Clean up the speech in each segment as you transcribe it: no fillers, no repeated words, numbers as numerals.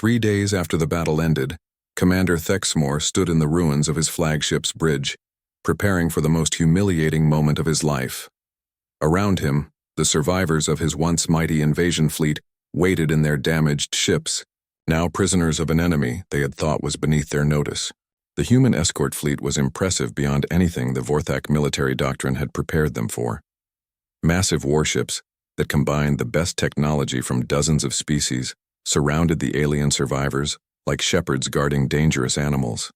3 days after the battle ended, Commander Thexmore stood in the ruins of his flagship's bridge, preparing for the most humiliating moment of his life. Around him, the survivors of his once mighty invasion fleet waited in their damaged ships, now prisoners of an enemy they had thought was beneath their notice. The human escort fleet was impressive beyond anything the Vorthak military doctrine had prepared them for. Massive warships that combined the best technology from dozens of species surrounded the alien survivors like shepherds guarding dangerous animals.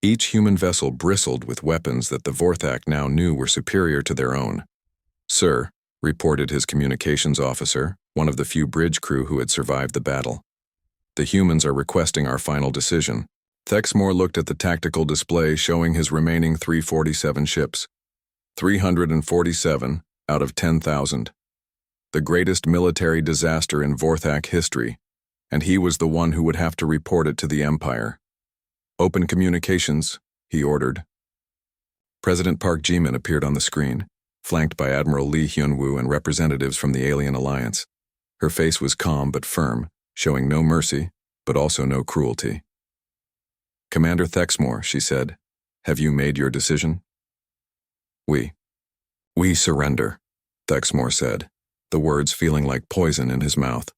Each human vessel bristled with weapons that the Vorthak now knew were superior to their own. "Sir," reported his communications officer, one of the few bridge crew who had survived the battle. "The humans are requesting our final decision." Thexmore looked at the tactical display showing his remaining 347 ships. 347 out of 10,000. The greatest military disaster in Vorthak history, and he was the one who would have to report it to the Empire. "Open communications," he ordered. President Park Jimin appeared on the screen, flanked by Admiral Lee Hyun-woo and representatives from the Alien Alliance. Her face was calm but firm, showing no mercy, but also no cruelty. "Commander Thexmore," she said, "have you made your decision?" We surrender," Thexmore said, the words feeling like poison in his mouth.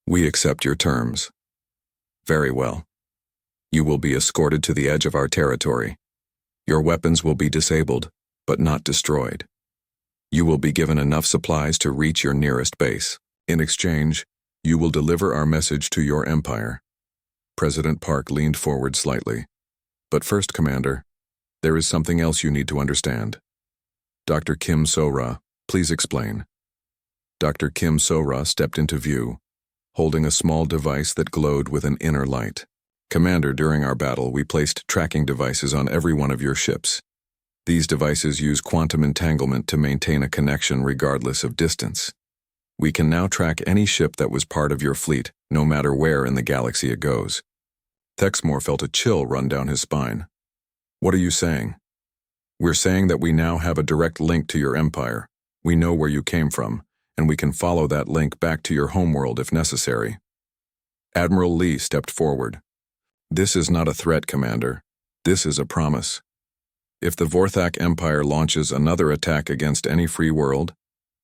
"We accept your terms." "Very well. You will be escorted to the edge of our territory. Your weapons will be disabled, but not destroyed. You will be given enough supplies to reach your nearest base. In exchange, you will deliver our message to your empire." President Park leaned forward slightly. "But first, Commander, there is something else you need to understand." "Dr. Kim So-ra, please explain." Dr. Kim So-ra stepped into view, holding a small device that glowed with an inner light. "Commander, during our battle, we placed tracking devices on every one of your ships. These devices use quantum entanglement to maintain a connection regardless of distance. We can now track any ship that was part of your fleet, no matter where in the galaxy it goes." Thexmore felt a chill run down his spine. "What are you saying?" "We're saying that we now have a direct link to your empire. We know where you came from, and we can follow that link back to your homeworld if necessary." Admiral Lee stepped forward. "This is not a threat, Commander. This is a promise. If the Vorthak Empire launches another attack against any free world,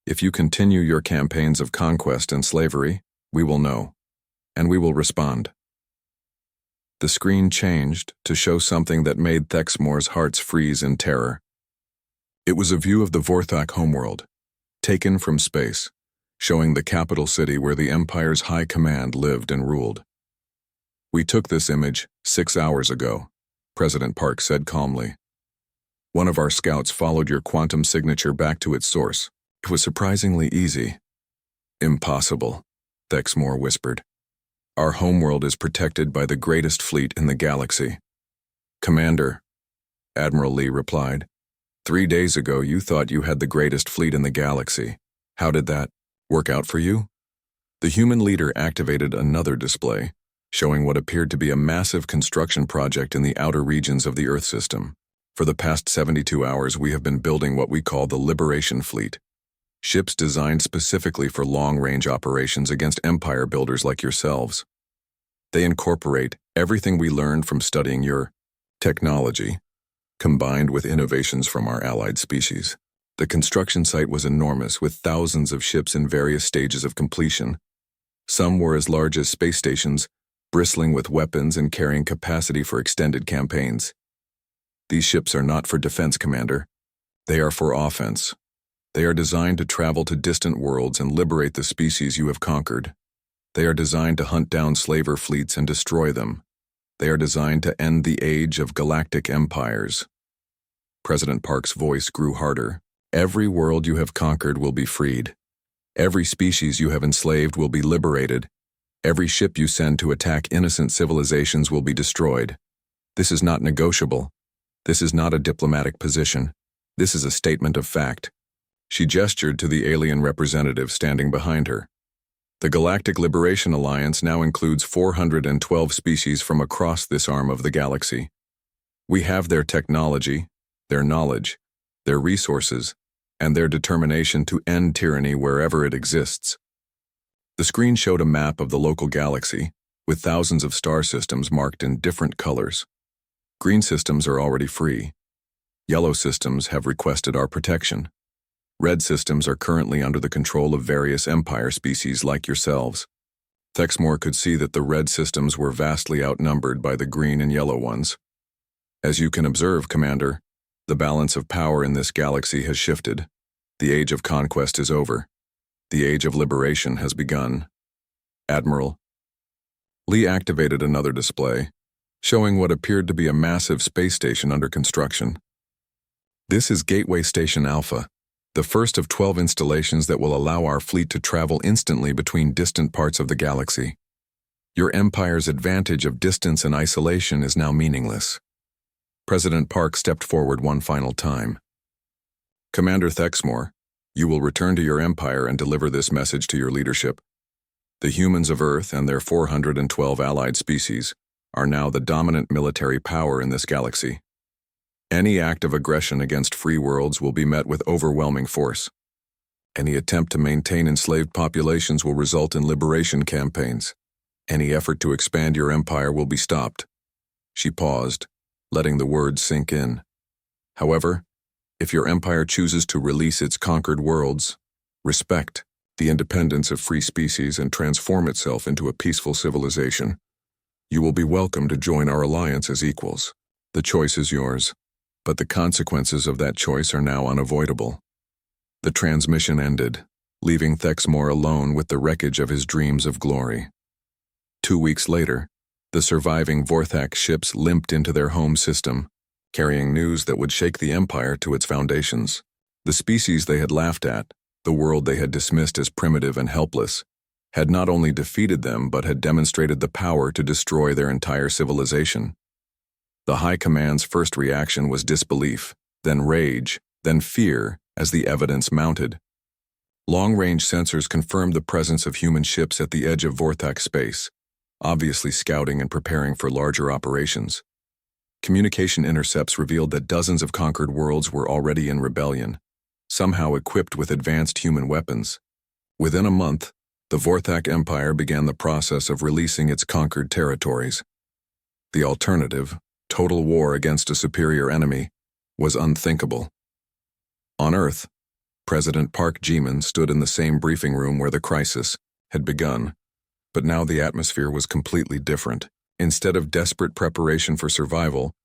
if you continue your campaigns of conquest and slavery, we will know, and we will respond." The screen changed to show something that made Thexmore's hearts freeze in terror. It was a view of the Vorthak homeworld, taken from space, showing the capital city where the Empire's high command lived and ruled. "We took this image 6 hours ago," President Park said calmly. "One of our scouts followed your quantum signature back to its source. It was surprisingly easy." "Impossible," Thexmore whispered. "Our homeworld is protected by the greatest fleet in the galaxy." "Commander," Admiral Lee replied, 3 days ago you thought you had the greatest fleet in the galaxy. How did that work out for you?" The human leader activated another display, showing what appeared to be a massive construction project in the outer regions of the Earth system. "For the past 72 hours we have been building what we call the Liberation Fleet. Ships designed specifically for long-range operations against empire builders like yourselves. They incorporate everything we learned from studying your technology, combined with innovations from our allied species. The construction site was enormous, with thousands of ships in various stages of completion. Some were as large as space stations, bristling with weapons and carrying capacity for extended campaigns. These ships are not for defense, Commander. They are for offense. They are designed to travel to distant worlds and liberate the species you have conquered. They are designed to hunt down slaver fleets and destroy them. They are designed to end the age of galactic empires." President Park's voice grew harder. "Every world you have conquered will be freed. Every species you have enslaved will be liberated. Every ship you send to attack innocent civilizations will be destroyed. This is not negotiable. This is not a diplomatic position. This is a statement of fact." She gestured to the alien representative standing behind her. "The Galactic Liberation Alliance now includes 412 species from across this arm of the galaxy. We have their technology, their knowledge, their resources, and their determination to end tyranny wherever it exists." The screen showed a map of the local galaxy, with thousands of star systems marked in different colors. Green systems are already free. Yellow systems have requested our protection. Red systems are currently under the control of various empire species like yourselves. Thexmore could see that the red systems were vastly outnumbered by the green and yellow ones. As you can observe, Commander, the balance of power in this galaxy has shifted. The age of conquest is over. The age of liberation has begun. Admiral. Lee activated another display, showing what appeared to be a massive space station under construction. This is Gateway Station Alpha, the first of 12 installations that will allow our fleet to travel instantly between distant parts of the galaxy. Your Empire's advantage of distance and isolation is now meaningless. President Park stepped forward one final time. Commander Thexmore, you will return to your Empire and deliver this message to your leadership. The humans of Earth and their 412 allied species are now the dominant military power in this galaxy. Any act of aggression against free worlds will be met with overwhelming force. Any attempt to maintain enslaved populations will result in liberation campaigns. Any effort to expand your empire will be stopped. She paused, letting the words sink in. However, if your empire chooses to release its conquered worlds, respect the independence of free species and transform itself into a peaceful civilization, you will be welcome to join our alliance as equals. The choice is yours, but the consequences of that choice are now unavoidable. The transmission ended, leaving Thexmore alone with the wreckage of his dreams of glory. 2 weeks later, the surviving Vorthak ships limped into their home system, carrying news that would shake the Empire to its foundations. The species they had laughed at, the world they had dismissed as primitive and helpless, had not only defeated them but had demonstrated the power to destroy their entire civilization. The High Command's first reaction was disbelief, then rage, then fear as the evidence mounted. Long-range sensors confirmed the presence of human ships at the edge of Vorthak space, obviously scouting and preparing for larger operations. Communication intercepts revealed that dozens of conquered worlds were already in rebellion, somehow equipped with advanced human weapons. Within a month, the Vorthak Empire began the process of releasing its conquered territories. The alternative, total war against a superior enemy, was unthinkable. On Earth, President Park Jimin stood in the same briefing room where the crisis had begun, but now the atmosphere was completely different. Instead of desperate preparation for survival,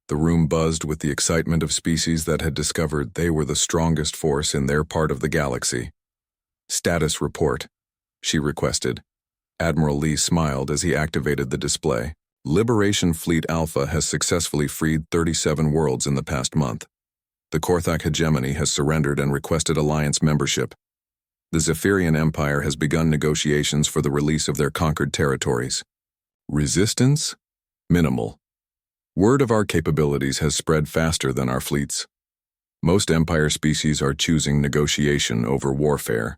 the room buzzed with the excitement of species that had discovered they were the strongest force in their part of the galaxy. Status report, she requested. Admiral Lee smiled as he activated the display. Liberation Fleet Alpha has successfully freed 37 worlds in the past month. The Korthak hegemony has surrendered and requested alliance membership. The Zephyrian Empire has begun negotiations for the release of their conquered territories. Resistance? Minimal. Word of our capabilities has spread faster than our fleets. Most Empire species are choosing negotiation over warfare.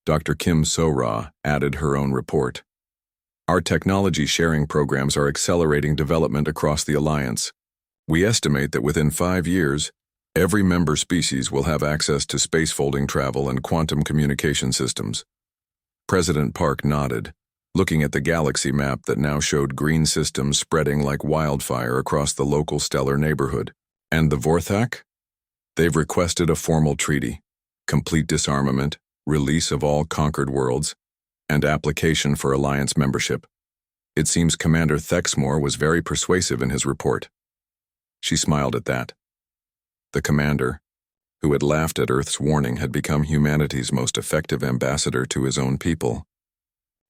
Dr. Kim So-ra added her own report. Our technology sharing programs are accelerating development across the Alliance. We estimate that within 5 years, every member species will have access to space-folding travel and quantum communication systems. President Park nodded, looking at the galaxy map that now showed green systems spreading like wildfire across the local stellar neighborhood. And the Vorthak? They've requested a formal treaty, complete disarmament, release of all conquered worlds, and application for alliance membership. It seems Commander Thexmore was very persuasive in his report. She smiled at that. The commander, who had laughed at Earth's warning, had become humanity's most effective ambassador to his own people.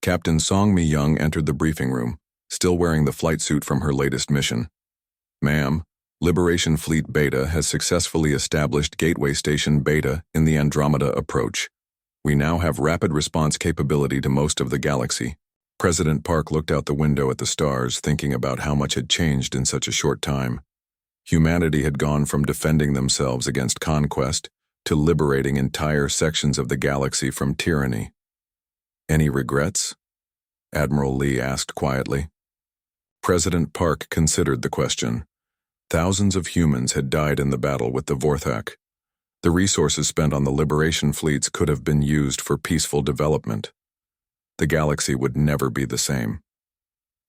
Captain Song Mi-young entered the briefing room, still wearing the flight suit from her latest mission. Ma'am, Liberation Fleet Beta has successfully established Gateway Station Beta in the Andromeda approach. We now have rapid response capability to most of the galaxy. President Park looked out the window at the stars, thinking about how much had changed in such a short time. Humanity had gone from defending themselves against conquest to liberating entire sections of the galaxy from tyranny. Any regrets? Admiral Lee asked quietly. President Park considered the question. Thousands of humans had died in the battle with the Vorthak. The resources spent on the liberation fleets could have been used for peaceful development. The galaxy would never be the same.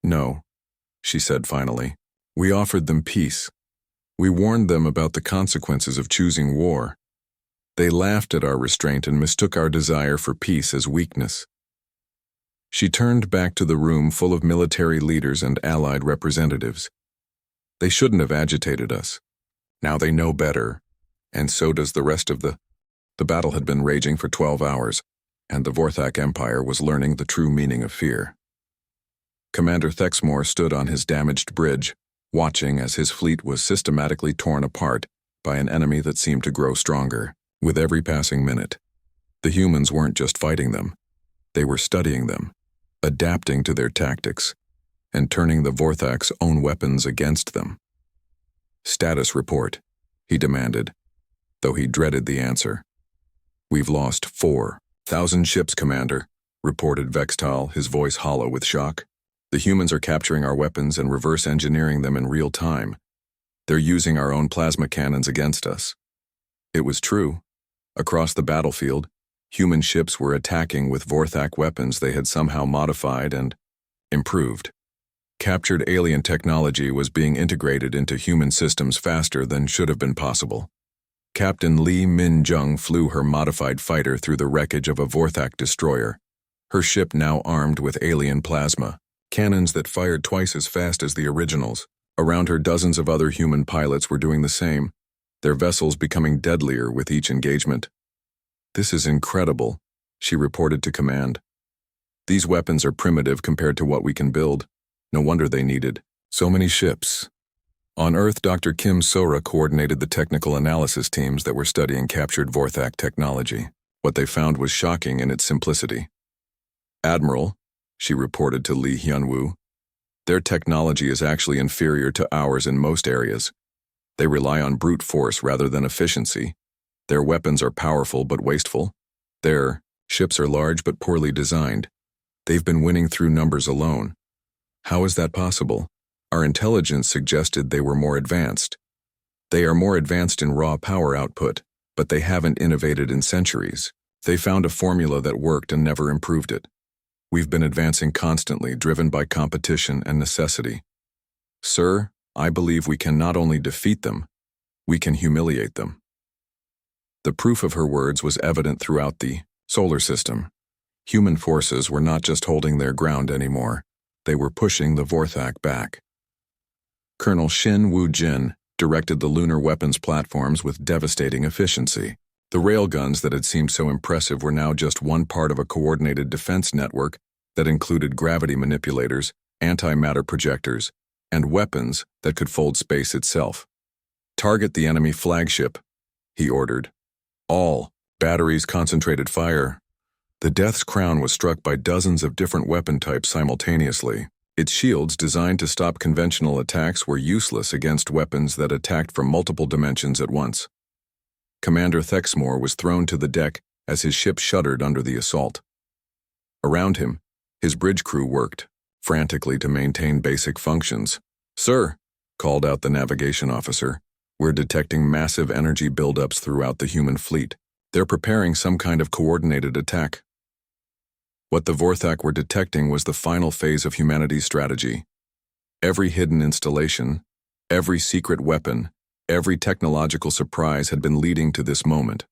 No, she said finally. We offered them peace. We warned them about the consequences of choosing war. They laughed at our restraint and mistook our desire for peace as weakness. She turned back to the room full of military leaders and allied representatives. They shouldn't have agitated us. Now they know better, and so does the rest of the battle had been raging for 12 hours, and the Vorthak Empire was learning the true meaning of fear. Commander Thexmore stood on his damaged bridge, watching as his fleet was systematically torn apart by an enemy that seemed to grow stronger with every passing minute. The humans weren't just fighting them. They were studying them, adapting to their tactics, and turning the Vorthak's own weapons against them. Status report, he demanded, though he dreaded the answer. We've lost 4,000 ships, Commander, reported Vextal, his voice hollow with shock. The humans are capturing our weapons and reverse engineering them in real time. They're using our own plasma cannons against us. It was true. Across the battlefield, human ships were attacking with Vorthak weapons they had somehow modified and improved. Captured alien technology was being integrated into human systems faster than should have been possible. Captain Li Min-jung flew her modified fighter through the wreckage of a Vorthak destroyer, her ship now armed with alien plasma, cannons that fired twice as fast as the originals. Around her, dozens of other human pilots were doing the same, their vessels becoming deadlier with each engagement. This is incredible, she reported to command. These weapons are primitive compared to what we can build. No wonder they needed so many ships. On Earth, Dr. Kim Sora coordinated the technical analysis teams that were studying captured Vorthak technology. What they found was shocking in its simplicity. Admiral, she reported to Lee Hyunwoo, their technology is actually inferior to ours in most areas. They rely on brute force rather than efficiency. Their weapons are powerful but wasteful. Their ships are large but poorly designed. They've been winning through numbers alone. How is that possible? Our intelligence suggested they were more advanced. They are more advanced in raw power output, but they haven't innovated in centuries. They found a formula that worked and never improved it. We've been advancing constantly, driven by competition and necessity. Sir, I believe we can not only defeat them, we can humiliate them. The proof of her words was evident throughout the solar system. Human forces were not just holding their ground anymore. They were pushing the Vorthak back. Colonel Shin Woo-jin directed the lunar weapons platforms with devastating efficiency. The railguns that had seemed so impressive were now just one part of a coordinated defense network that included gravity manipulators, antimatter projectors, and weapons that could fold space itself. Target the enemy flagship, he ordered. All batteries concentrated fire. The Death's Crown was struck by dozens of different weapon types simultaneously. Its shields, designed to stop conventional attacks, were useless against weapons that attacked from multiple dimensions at once. Commander Thexmore was thrown to the deck as his ship shuddered under the assault. Around him, his bridge crew worked frantically to maintain basic functions. "Sir," called out the navigation officer, "we're detecting massive energy buildups throughout the human fleet. They're preparing some kind of coordinated attack." What the Vorthak were detecting was the final phase of humanity's strategy. Every hidden installation, every secret weapon, every technological surprise had been leading to this moment.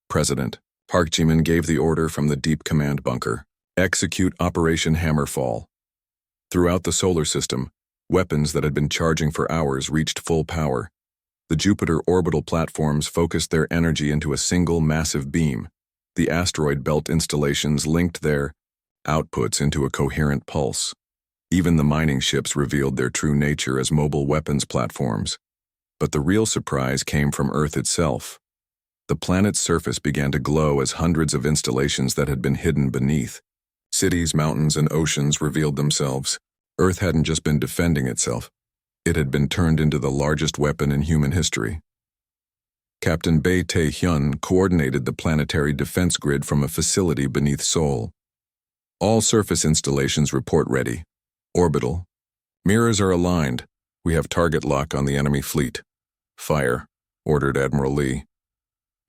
President Park Ji-min gave the order from the deep command bunker. Execute Operation Hammerfall. Throughout the solar system, weapons that had been charging for hours reached full power. The Jupiter orbital platforms focused their energy into a single massive beam. The asteroid belt installations linked their outputs into a coherent pulse. Even the mining ships revealed their true nature as mobile weapons platforms. But the real surprise came from Earth itself. The planet's surface began to glow as hundreds of installations that had been hidden beneath. Cities, mountains, and oceans revealed themselves. Earth hadn't just been defending itself. It had been turned into the largest weapon in human history. Captain Bae Tae-hyun coordinated the planetary defense grid from a facility beneath Seoul. All surface installations report ready. Orbital. Mirrors are aligned. We have target lock on the enemy fleet. Fire, ordered Admiral Lee.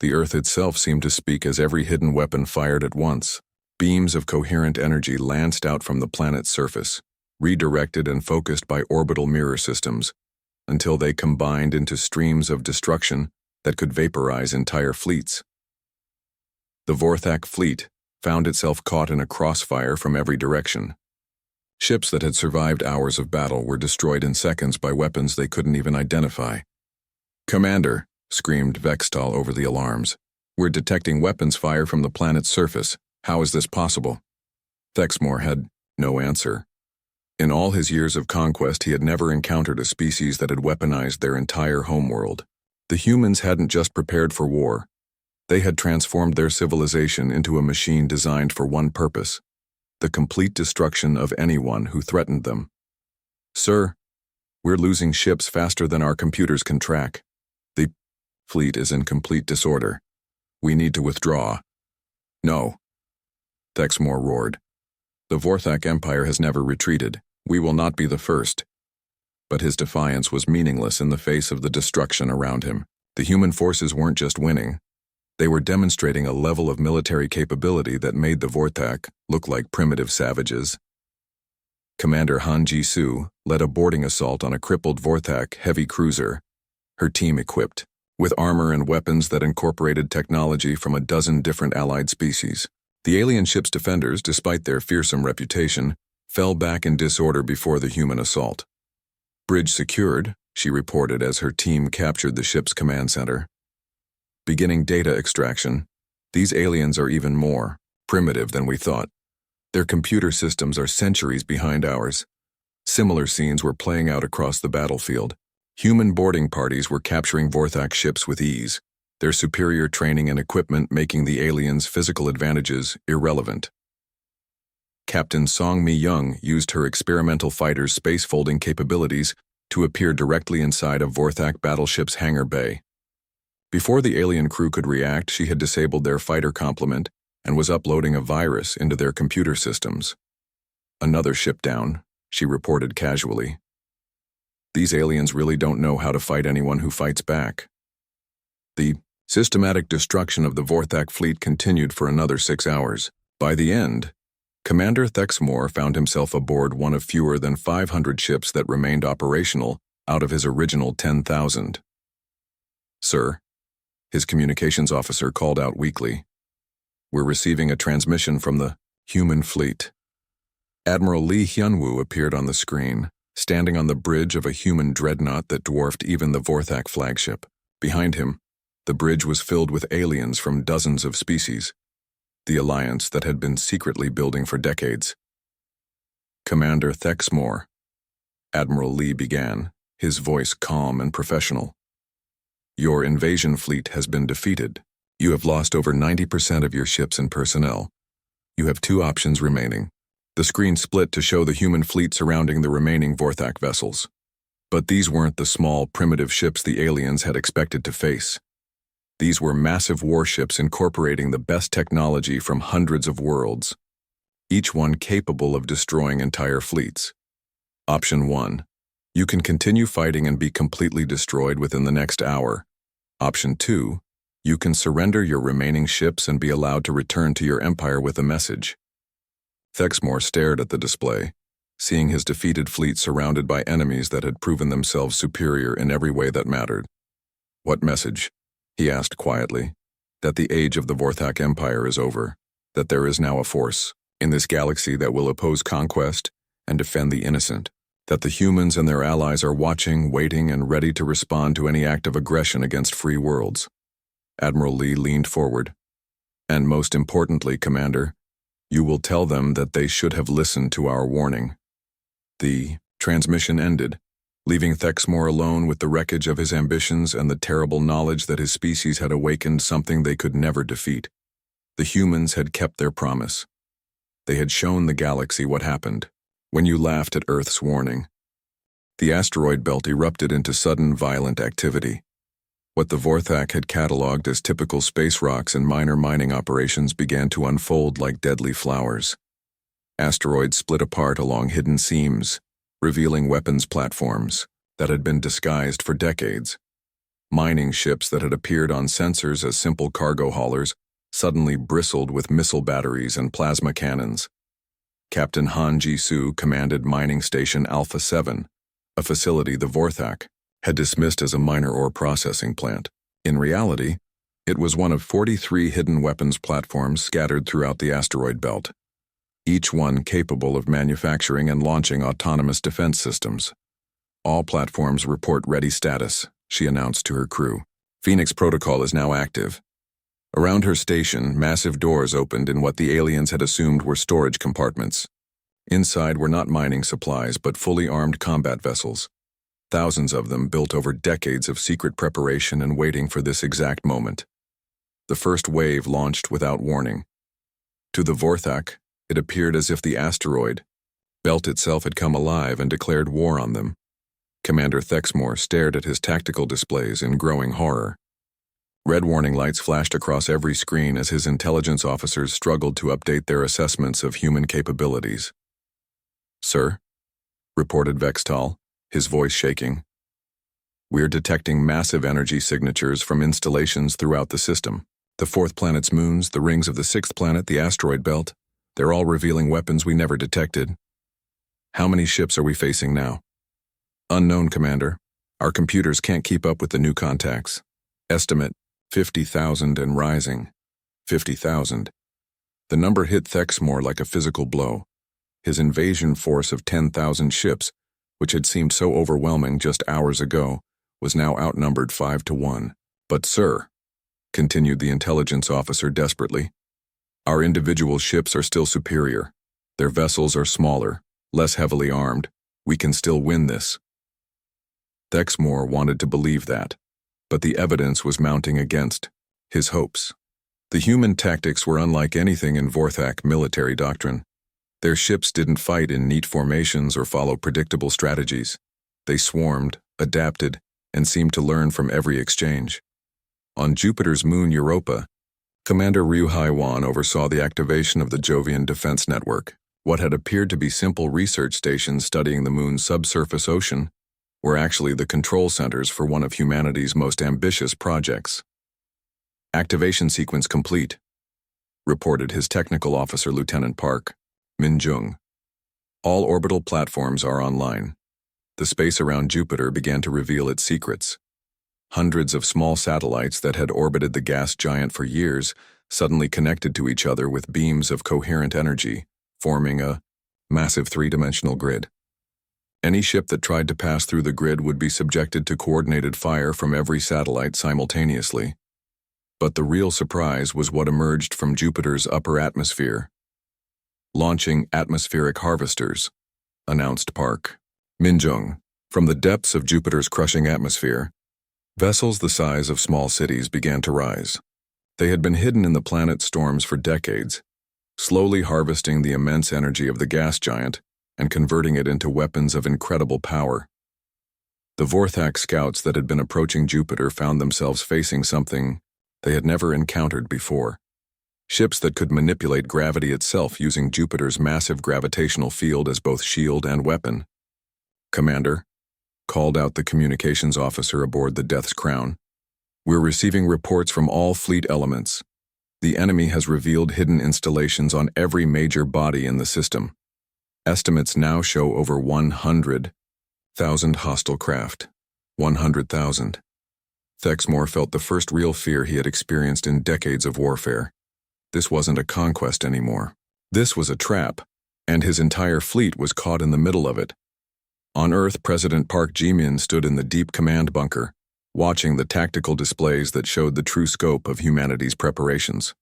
The Earth itself seemed to speak as every hidden weapon fired at once. Beams of coherent energy lanced out from the planet's surface. redirected and focused by orbital mirror systems, until they combined into streams of destruction that could vaporize entire fleets. The Vorthak fleet found itself caught in a crossfire from every direction. Ships that had survived hours of battle were destroyed in seconds by weapons they couldn't even identify. "Commander," screamed Vextal over the alarms, "we're detecting weapons fire from the planet's surface. How is this possible?" Thexmore had no answer. In all his years of conquest, he had never encountered a species that had weaponized their entire homeworld. The humans hadn't just prepared for war. They had transformed their civilization into a machine designed for one purpose: the complete destruction of anyone who threatened them. "Sir, we're losing ships faster than our computers can track. The fleet is in complete disorder. We need to withdraw." "No," Thexmore roared. "The Vorthak Empire has never retreated. We will not be the first." But his defiance was meaningless in the face of the destruction around him. The human forces weren't just winning. They were demonstrating a level of military capability that made the Vorthak look like primitive savages. Commander Han Ji-Soo led a boarding assault on a crippled Vorthak heavy cruiser, her team equipped with armor and weapons that incorporated technology from a dozen different allied species. The alien ship's defenders, despite their fearsome reputation, fell back in disorder before the human assault. "Bridge secured," she reported as her team captured the ship's command center. "Beginning data extraction. These aliens are even more primitive than we thought. Their computer systems are centuries behind ours." Similar scenes were playing out across the battlefield. Human boarding parties were capturing Vorthak ships with ease, their superior training and equipment making the aliens' physical advantages irrelevant. Captain Song Mi-young used her experimental fighter's space-folding capabilities to appear directly inside a Vorthak battleship's hangar bay. Before the alien crew could react, she had disabled their fighter complement and was uploading a virus into their computer systems. "Another ship down," she reported casually. "These aliens really don't know how to fight anyone who fights back." The systematic destruction of the Vorthak fleet continued for another 6 hours. By the end, Commander Thexmore found himself aboard one of fewer than 500 ships that remained operational out of his original 10,000. "Sir," his communications officer called out weakly, "we're receiving a transmission from the human fleet." Admiral Lee Hyunwoo appeared on the screen, standing on the bridge of a human dreadnought that dwarfed even the Vorthak flagship. Behind him, the bridge was filled with aliens from dozens of species, the alliance that had been secretly building for decades. "Commander Thexmore," Admiral Lee began, his voice calm and professional. "Your invasion fleet has been defeated. You have lost over 90% of your ships and personnel. You have 2 options remaining." The screen split to show the human fleet surrounding the remaining Vorthak vessels. But these weren't the small, primitive ships the aliens had expected to face. These were massive warships incorporating the best technology from hundreds of worlds, each one capable of destroying entire fleets. Option 1. You can continue fighting and be completely destroyed within the next hour. Option 2. You can surrender your remaining ships and be allowed to return to your empire with a message. Thexmore stared at the display, seeing his defeated fleet surrounded by enemies that had proven themselves superior in every way that mattered. "What message?" he asked quietly. "That the age of the Vorthak Empire is over, that there is now a force in this galaxy that will oppose conquest and defend the innocent, that the humans and their allies are watching, waiting, and ready to respond to any act of aggression against free worlds." Admiral Lee leaned forward. "And most importantly, Commander, you will tell them that they should have listened to our warning." The transmission ended, leaving Thexmore alone with the wreckage of his ambitions and the terrible knowledge that his species had awakened something they could never defeat. The humans had kept their promise. They had shown the galaxy what happened when you laughed at Earth's warning. The asteroid belt erupted into sudden violent activity. What the Vorthak had catalogued as typical space rocks and minor mining operations began to unfold like deadly flowers. Asteroids split apart along hidden seams, revealing weapons platforms that had been disguised for decades. Mining ships that had appeared on sensors as simple cargo haulers suddenly bristled with missile batteries and plasma cannons. Captain Han Ji-soo commanded Mining Station Alpha 7, a facility the Vorthak had dismissed as a minor ore processing plant. In reality, it was one of 43 hidden weapons platforms scattered throughout the asteroid belt, each one capable of manufacturing and launching autonomous defense systems. All platforms report ready status, she announced to her crew. Phoenix Protocol is now active. Around her station, massive doors opened in what the aliens had assumed were storage compartments. Inside were not mining supplies, but fully armed combat vessels. Thousands of them built over decades of secret preparation and waiting for this exact moment. The first wave launched without warning. To the Vorthak, it appeared as if the asteroid belt itself had come alive and declared war on them. Commander Thexmore stared at his tactical displays in growing horror. Red warning lights flashed across every screen as his intelligence officers struggled to update their assessments of human capabilities. "Sir," reported Vextal, his voice shaking. "We're detecting massive energy signatures from installations throughout the system. The fourth planet's moons, the rings of the sixth planet, the asteroid belt, they're all revealing weapons we never detected. How many ships are we facing now?" "Unknown, Commander. Our computers can't keep up with the new contacts. Estimate, 50,000 and rising." 50,000. The number hit Thexmore like a physical blow. His invasion force of 10,000 ships, which had seemed so overwhelming just hours ago, was now outnumbered 5-1. "But sir," continued the intelligence officer desperately, "our individual ships are still superior. Their vessels are smaller, less heavily armed. We can still win this." Thexmore wanted to believe that, but the evidence was mounting against his hopes. The human tactics were unlike anything in Vorthak military doctrine. Their ships didn't fight in neat formations or follow predictable strategies. They swarmed, adapted, and seemed to learn from every exchange. On Jupiter's moon Europa, Commander Ryu Haiwan oversaw the activation of the Jovian Defense Network. What had appeared to be simple research stations studying the moon's subsurface ocean were actually the control centers for one of humanity's most ambitious projects. "Activation sequence complete," reported his technical officer Lieutenant Park, Min Jung. "All orbital platforms are online." The space around Jupiter began to reveal its secrets. Hundreds of small satellites that had orbited the gas giant for years suddenly connected to each other with beams of coherent energy, forming a massive three-dimensional grid. Any ship that tried to pass through the grid would be subjected to coordinated fire from every satellite simultaneously. But the real surprise was what emerged from Jupiter's upper atmosphere. "Launching atmospheric harvesters," announced Park. Minjung, from the depths of Jupiter's crushing atmosphere, vessels the size of small cities began to rise. They had been hidden in the planet's storms for decades, slowly harvesting the immense energy of the gas giant and converting it into weapons of incredible power. The Vorthak scouts that had been approaching Jupiter found themselves facing something they had never encountered before. Ships that could manipulate gravity itself using Jupiter's massive gravitational field as both shield and weapon. "Commander," called out the communications officer aboard the Death's Crown, "we're receiving reports from all fleet elements. The enemy has revealed hidden installations on every major body in the system. Estimates now show over 100,000 hostile craft. 100,000. Thexmore felt the first real fear he had experienced in decades of warfare. This wasn't a conquest anymore. This was a trap, and his entire fleet was caught in the middle of it. On Earth, President Park Ji-min stood in the deep command bunker, watching the tactical displays that showed the true scope of humanity's preparations.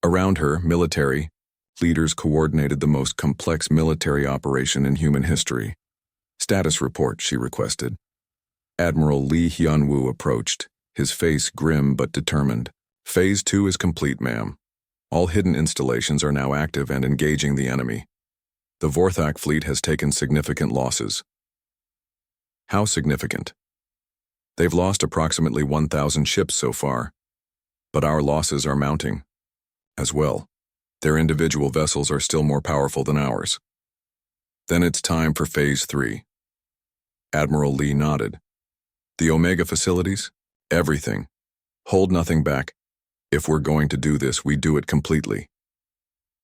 Around her, military leaders coordinated the most complex military operation in human history. "Status report," she requested. Admiral Lee Hyun-woo approached, his face grim but determined. "Phase 2 is complete, ma'am. All hidden installations are now active and engaging the enemy. The Vorthak fleet has taken significant losses." "How significant?" "They've lost approximately 1,000 ships so far, but our losses are mounting as well. Their individual vessels are still more powerful than ours." "Then it's time for Phase 3. Admiral Lee nodded. "The Omega facilities? Everything. Hold nothing back. If we're going to do this, we do it completely."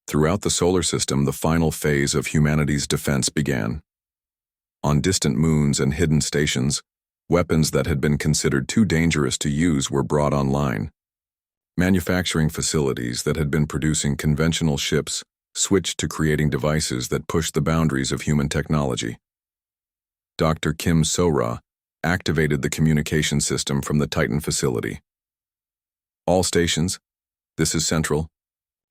Throughout the solar system, the final phase of humanity's defense began. On distant moons and hidden stations, weapons that had been considered too dangerous to use were brought online. Manufacturing facilities that had been producing conventional ships switched to creating devices that pushed the boundaries of human technology. Dr. Kim So-ra activated the communication system from the Titan facility. All stations, this is Central.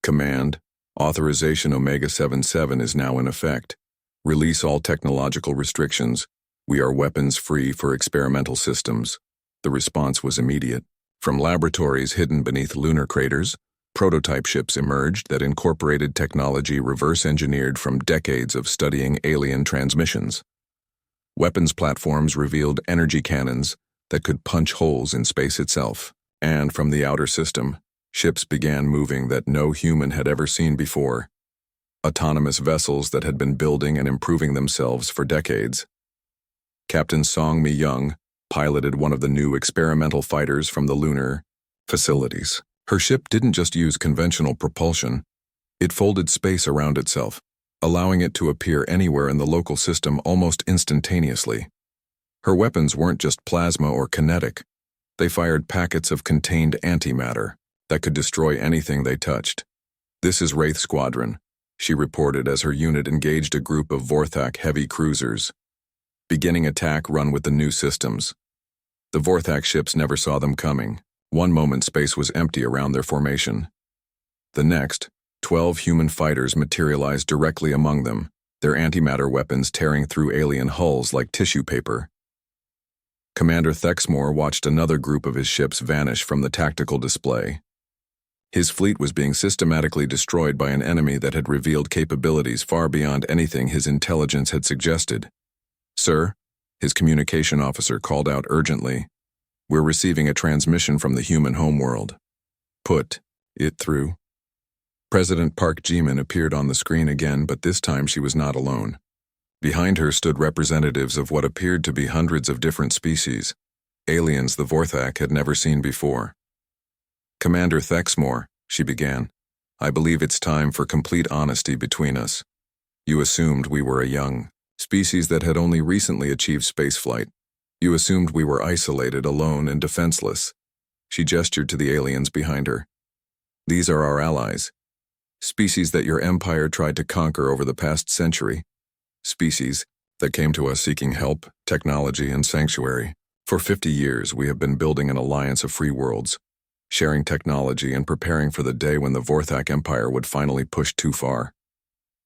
Command, Authorization Omega-77 is now in effect. Release all technological restrictions. We are weapons-free for experimental systems. The response was immediate. From laboratories hidden beneath lunar craters, prototype ships emerged that incorporated technology reverse-engineered from decades of studying alien transmissions. Weapons platforms revealed energy cannons that could punch holes in space itself. And from the outer system, ships began moving that no human had ever seen before. Autonomous vessels that had been building and improving themselves for decades. Captain Song Mi-young piloted one of the new experimental fighters from the lunar facilities. Her ship didn't just use conventional propulsion, it folded space around itself, allowing it to appear anywhere in the local system almost instantaneously. Her weapons weren't just plasma or kinetic. They fired packets of contained antimatter that could destroy anything they touched. "This is Wraith Squadron," she reported as her unit engaged a group of Vorthak heavy cruisers. Beginning attack run with the new systems. The Vorthak ships never saw them coming. One moment space was empty around their formation. The next, 12 human fighters materialized directly among them, their antimatter weapons tearing through alien hulls like tissue paper. Commander Thexmore watched another group of his ships vanish from the tactical display. His fleet was being systematically destroyed by an enemy that had revealed capabilities far beyond anything his intelligence had suggested. "Sir," his communication officer called out urgently, "we're receiving a transmission from the human homeworld. Put it through." President Park Ji-min appeared on the screen again, but this time she was not alone. Behind her stood representatives of what appeared to be hundreds of different species, aliens the Vorthak had never seen before. "Commander Thexmore," she began, "I believe it's time for complete honesty between us. You assumed we were a young species that had only recently achieved spaceflight. You assumed we were isolated, alone, and defenseless." She gestured to the aliens behind her. "These are our allies. Species that your empire tried to conquer over the past century. Species that came to us seeking help, technology, and sanctuary. For 50 years, we have been building an alliance of free worlds, sharing technology and preparing for the day when the Vorthak Empire would finally push too far."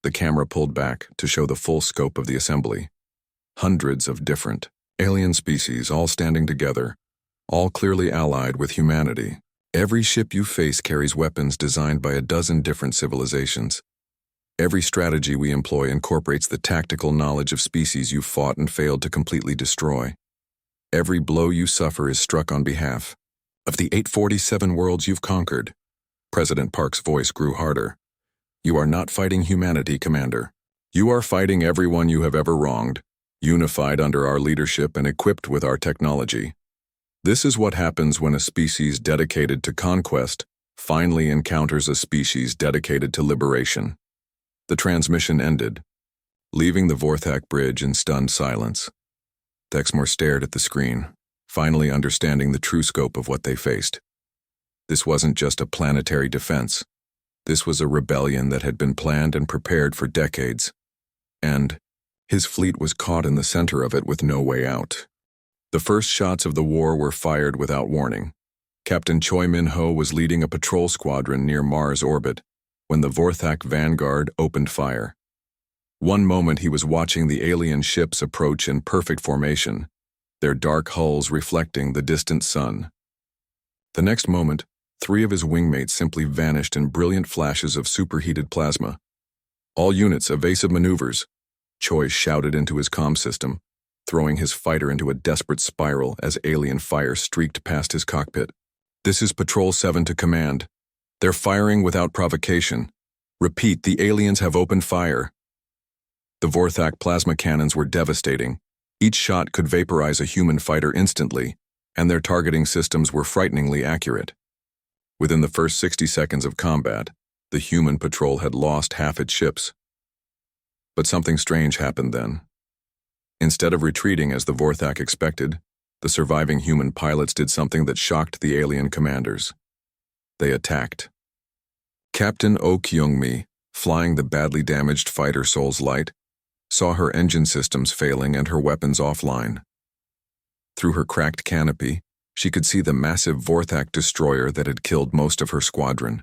The camera pulled back to show the full scope of the assembly. Hundreds of different alien species all standing together, all clearly allied with humanity. Every ship you face carries weapons designed by a dozen different civilizations. Every strategy we employ incorporates the tactical knowledge of species you fought and failed to completely destroy. Every blow you suffer is struck on behalf of the 847 worlds you've conquered. President Park's voice grew harder. "You are not fighting humanity, Commander. You are fighting everyone you have ever wronged, unified under our leadership and equipped with our technology. This is what happens when a species dedicated to conquest finally encounters a species dedicated to liberation." The transmission ended, leaving the Vorthak bridge in stunned silence. Thexmore stared at the screen, finally understanding the true scope of what they faced. This wasn't just a planetary defense. This was a rebellion that had been planned and prepared for decades. And his fleet was caught in the center of it with no way out. The first shots of the war were fired without warning. Captain Choi Min-ho was leading a patrol squadron near Mars orbit when the Vorthak Vanguard opened fire. One moment he was watching the alien ships approach in perfect formation, their dark hulls reflecting the distant sun. The next moment, 3 of his wingmates simply vanished in brilliant flashes of superheated plasma. "All units, evasive maneuvers," Choi shouted into his comm system, throwing his fighter into a desperate spiral as alien fire streaked past his cockpit. "This is Patrol 7 to command. They're firing without provocation. Repeat, the aliens have opened fire." The Vorthak plasma cannons were devastating. Each shot could vaporize a human fighter instantly, and their targeting systems were frighteningly accurate. Within the first 60 seconds of combat, The human patrol had lost half its ships. But something strange happened then. Instead of retreating as the Vorthak expected, the surviving human pilots did something that shocked the alien commanders. They attacked. Captain Oh Kyung-mi, flying the badly damaged fighter Seoul's Light, saw her engine systems failing and her weapons offline. Through her cracked canopy, she could see the massive Vorthak destroyer that had killed most of her squadron.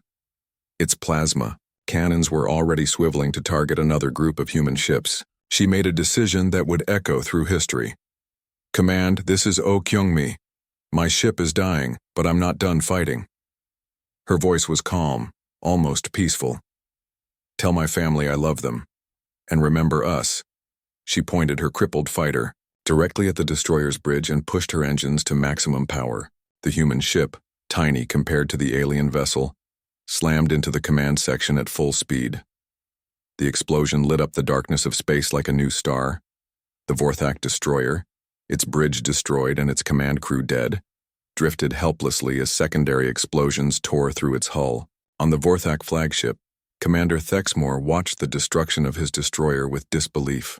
Its plasma cannons were already swiveling to target another group of human ships. She made a decision that would echo through history. "Command, this is Oh Kyung-mi. My ship is dying, but I'm not done fighting." Her voice was calm, almost peaceful. "Tell my family I love them. And remember us." She pointed her crippled fighter directly at the destroyer's bridge and pushed her engines to maximum power. The human ship, tiny compared to the alien vessel, slammed into the command section at full speed. The explosion lit up the darkness of space like a new star. The Vorthak destroyer, its bridge destroyed and its command crew dead, drifted helplessly as secondary explosions tore through its hull. On the Vorthak flagship, Commander Thexmore watched the destruction of his destroyer with disbelief.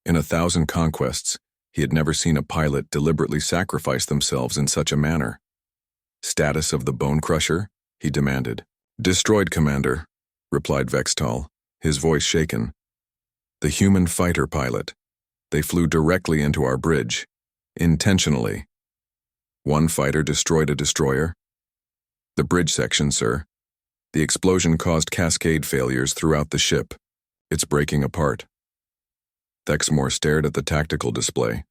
In 1,000 conquests, he had never seen a pilot deliberately sacrifice themselves in such a manner. "Status of the Bone Crusher?" he demanded. "Destroyed, Commander," replied Vextal, his voice shaken. "The human fighter pilot. They flew directly into our bridge. Intentionally. One fighter destroyed a destroyer." "The bridge section, sir. The explosion caused cascade failures throughout the ship. It's breaking apart." Thexmore stared at the tactical display.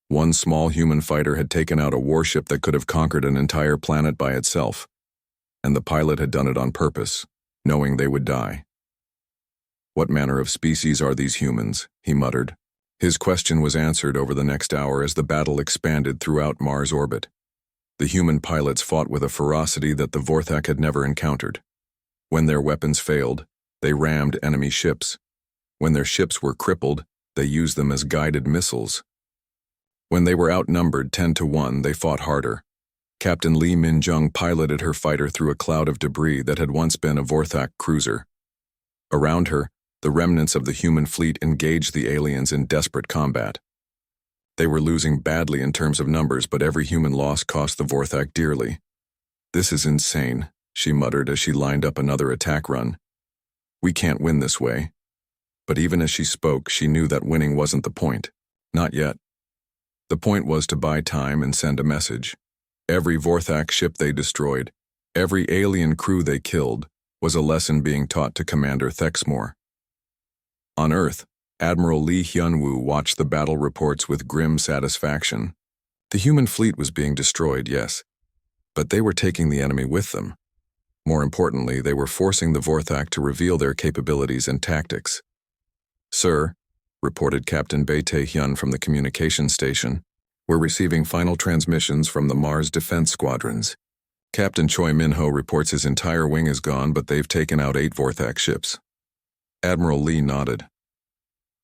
One small human fighter had taken out a warship that could have conquered an entire planet by itself. And the pilot had done it on purpose, knowing they would die. "What manner of species are these humans?" he muttered. His question was answered over the next hour as the battle expanded throughout Mars' orbit. The human pilots fought with a ferocity that the Vorthak had never encountered. When their weapons failed, they rammed enemy ships. When their ships were crippled, they used them as guided missiles. When they were outnumbered 10-1, they fought harder. Captain Lee Min-jung piloted her fighter through a cloud of debris that had once been a Vorthak cruiser. Around her, the remnants of the human fleet engaged the aliens in desperate combat. They were losing badly in terms of numbers, but every human loss cost the Vorthak dearly. "This is insane," she muttered as she lined up another attack run. "We can't win this way." But even as she spoke, she knew that winning wasn't the point. Not yet. The point was to buy time and send a message. Every Vorthak ship they destroyed, every alien crew they killed, was a lesson being taught to Commander Thexmore. On Earth, Admiral Lee Hyun-woo watched the battle reports with grim satisfaction. The human fleet was being destroyed, yes, but they were taking the enemy with them. More importantly, they were forcing the Vorthak to reveal their capabilities and tactics. "Sir," reported Captain Bae Tae-hyun from the communication station, "we're receiving final transmissions from the Mars defense squadrons. Captain Choi Min-ho reports his entire wing is gone, but they've taken out 8 Vorthak ships." Admiral Lee nodded.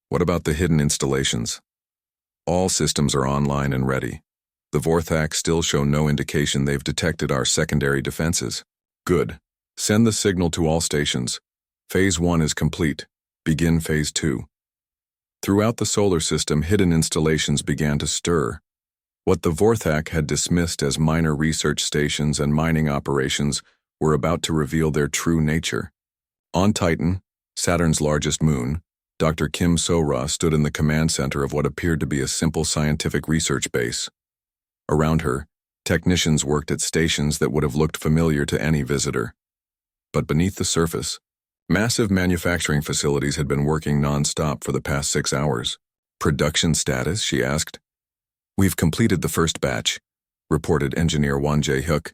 "What about the hidden installations?" "All systems are online and ready. The Vorthak still show no indication they've detected our secondary defenses." "Good. Send the signal to all stations. Phase 1 is complete. Begin Phase 2. Throughout the solar system, hidden installations began to stir. What the Vorthak had dismissed as minor research stations and mining operations were about to reveal their true nature. On Titan, Saturn's largest moon, Dr. Kim So-ra stood in the command center of what appeared to be a simple scientific research base. Around her, technicians worked at stations that would have looked familiar to any visitor. But beneath the surface, massive manufacturing facilities had been working non-stop for the past 6 hours. "Production status?" she asked. "We've completed the first batch," reported engineer Won Jae-hyuk.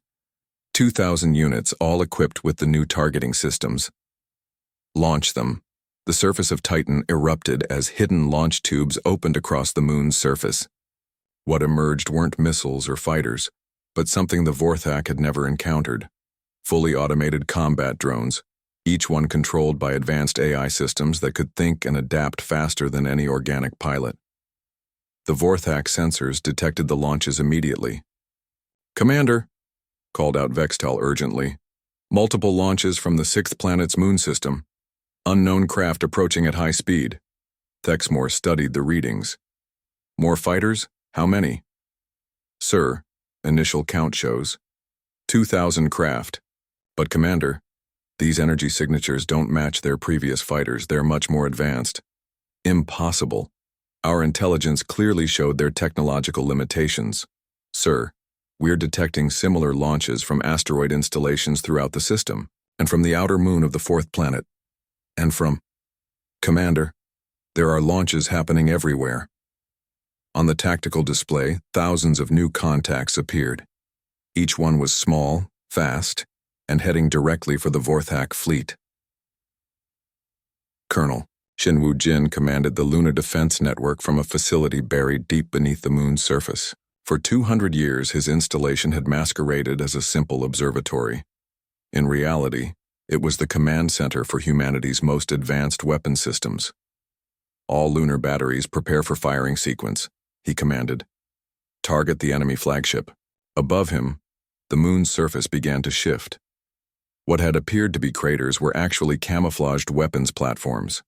2,000 units, all equipped with the new targeting systems. "Launch them." The surface of Titan erupted as hidden launch tubes opened across the moon's surface. What emerged weren't missiles or fighters, but something the Vorthak had never encountered. Fully automated combat drones, each one controlled by advanced AI systems that could think and adapt faster than any organic pilot. The Vorthak sensors detected the launches immediately. "Commander," called out Vextal urgently, Multiple launches from the sixth planet's moon system. Unknown craft approaching at high speed. Thexmore studied the readings. More fighters? How many? Sir, initial count shows 2,000 craft. But Commander, these energy signatures don't match their previous fighters. They're much more advanced. Impossible. Our intelligence clearly showed their technological limitations. Sir, we're detecting similar launches from asteroid installations throughout the system, and from the outer moon of the fourth planet. And from... Commander, there are launches happening everywhere. On the tactical display, thousands of new contacts appeared. Each one was small, fast, and heading directly for the Vorthak fleet. Colonel Shinwoo Jin commanded the Lunar Defense Network from a facility buried deep beneath the moon's surface. For 200 years, his installation had masqueraded as a simple observatory. In reality, it was the command center for humanity's most advanced weapon systems. All lunar batteries prepare for firing sequence, he commanded. Target the enemy flagship. Above him, the moon's surface began to shift. What had appeared to be craters were actually camouflaged weapons platforms.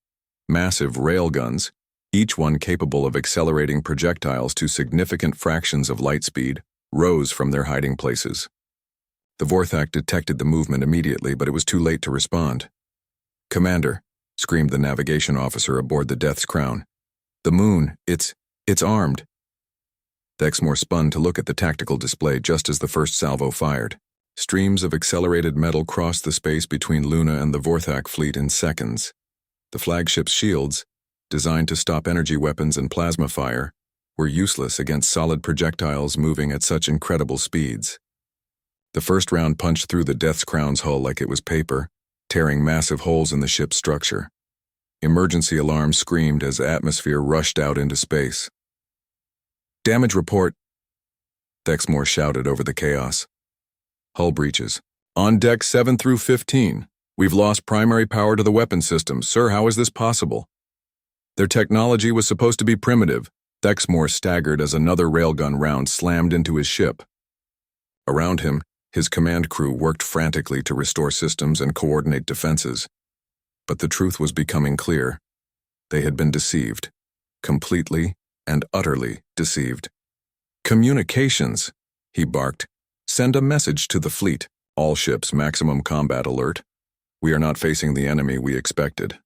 Massive railguns, each one capable of accelerating projectiles to significant fractions of light speed, rose from their hiding places. The Vorthak detected the movement immediately, but it was too late to respond. "Commander," screamed the navigation officer aboard the Death's Crown. "The moon, it's armed." Thexmore spun to look at the tactical display just as the first salvo fired. Streams of accelerated metal crossed the space between Luna and the Vorthak fleet in seconds. The flagship's shields, designed to stop energy weapons and plasma fire, were useless against solid projectiles moving at such incredible speeds. The first round punched through the Death's Crown's hull like it was paper, tearing massive holes in the ship's structure. Emergency alarms screamed as atmosphere rushed out into space. "Damage report," Thexmore shouted over the chaos. "Hull breaches. On deck 7 through 15. We've lost primary power to the weapon systems. Sir, how is this possible?" Their technology was supposed to be primitive. Thexmore staggered as another railgun round slammed into his ship. Around him, his command crew worked frantically to restore systems and coordinate defenses. But the truth was becoming clear. They had been deceived. Completely and utterly deceived. "Communications," he barked. "Send a message to the fleet. All ships, maximum combat alert. We are not facing the enemy we expected."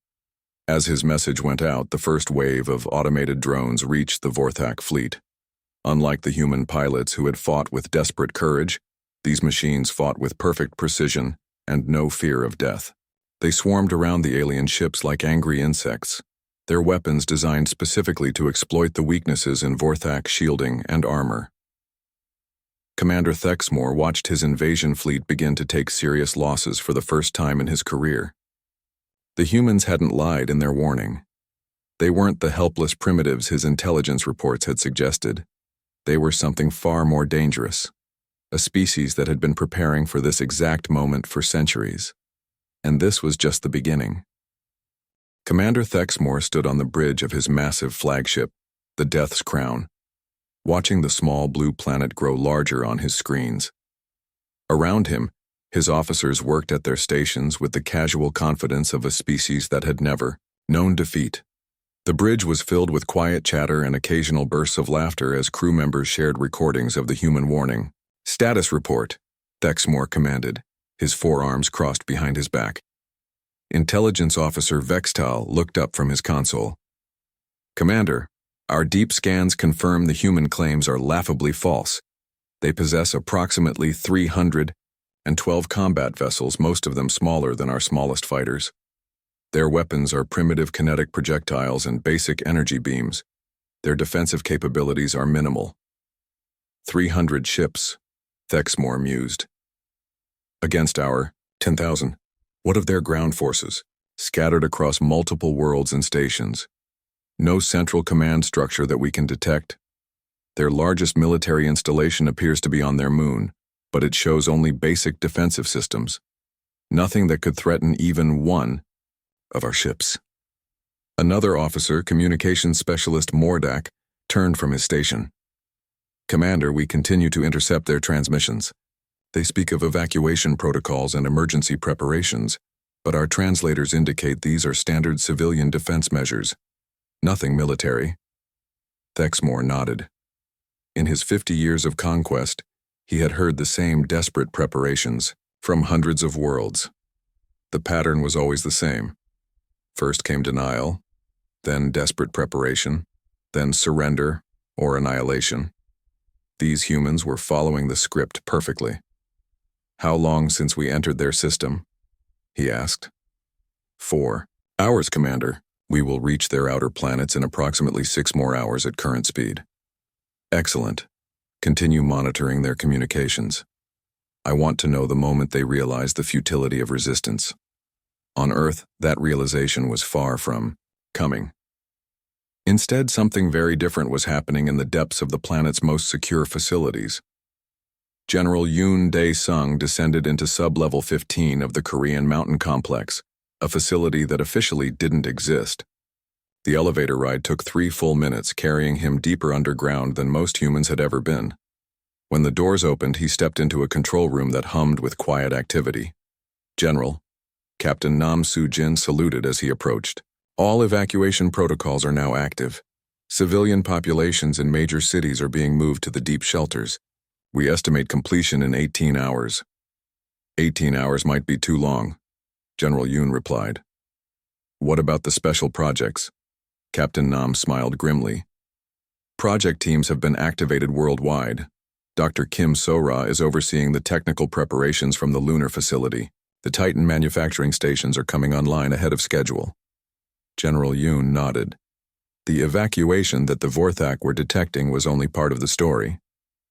As his message went out, the first wave of automated drones reached the Vorthak fleet. Unlike the human pilots who had fought with desperate courage, these machines fought with perfect precision and no fear of death. They swarmed around the alien ships like angry insects, their weapons designed specifically to exploit the weaknesses in Vorthak shielding and armor. Commander Thexmore watched his invasion fleet begin to take serious losses for the first time in his career. The humans hadn't lied in their warning. They weren't the helpless primitives his intelligence reports had suggested. They were something far more dangerous, a species that had been preparing for this exact moment for centuries. And this was just the beginning. Commander Thexmore stood on the bridge of his massive flagship, the Death's Crown, watching the small blue planet grow larger on his screens. Around him, his officers worked at their stations with the casual confidence of a species that had never known defeat. The bridge was filled with quiet chatter and occasional bursts of laughter as crew members shared recordings of the human warning. "Status report," Thexmore commanded, his forearms crossed behind his back. Intelligence Officer Vextal looked up from his console. "Commander, our deep scans confirm the human claims are laughably false. They possess approximately 312 combat vessels, most of them smaller than our smallest fighters. Their weapons are primitive kinetic projectiles and basic energy beams. Their defensive capabilities are minimal." 300 ships, Thexmore mused. Against our 10,000. What of their ground forces, scattered across multiple worlds and stations? No central command structure that we can detect. Their largest military installation appears to be on their moon, but it shows only basic defensive systems. Nothing that could threaten even one of our ships. Another officer, communications specialist Mordak, turned from his station. "Commander, we continue to intercept their transmissions. They speak of evacuation protocols and emergency preparations, but our translators indicate these are standard civilian defense measures. Nothing military. Thexmore nodded. In his 50 years of conquest, he had heard the same desperate preparations from hundreds of worlds. The pattern was always the same. First came denial, then desperate preparation, then surrender or annihilation. These humans were following the script perfectly. "How long since we entered their system?" he asked. 4 hours, Commander. We will reach their outer planets in approximately 6 more hours at current speed. Excellent. Continue monitoring their communications. I want to know the moment they realize the futility of resistance. On Earth, that realization was far from coming. Instead, something very different was happening in the depths of the planet's most secure facilities. General Yoon Dae-sung descended into sub-level 15 of the Korean Mountain Complex, a facility that officially didn't exist. The elevator ride took 3 full minutes, carrying him deeper underground than most humans had ever been. When the doors opened, he stepped into a control room that hummed with quiet activity. "General," Captain Nam Soo-jin saluted as he approached. "All evacuation protocols are now active. Civilian populations in major cities are being moved to the deep shelters. We estimate completion in 18 hours. 18 hours might be too long," General Yoon replied. "What about the special projects?" Captain Nam smiled grimly. "Project teams have been activated worldwide. Dr. Kim So-ra is overseeing the technical preparations from the lunar facility. The Titan manufacturing stations are coming online ahead of schedule." General Yoon nodded. The evacuation that the Vorthak were detecting was only part of the story.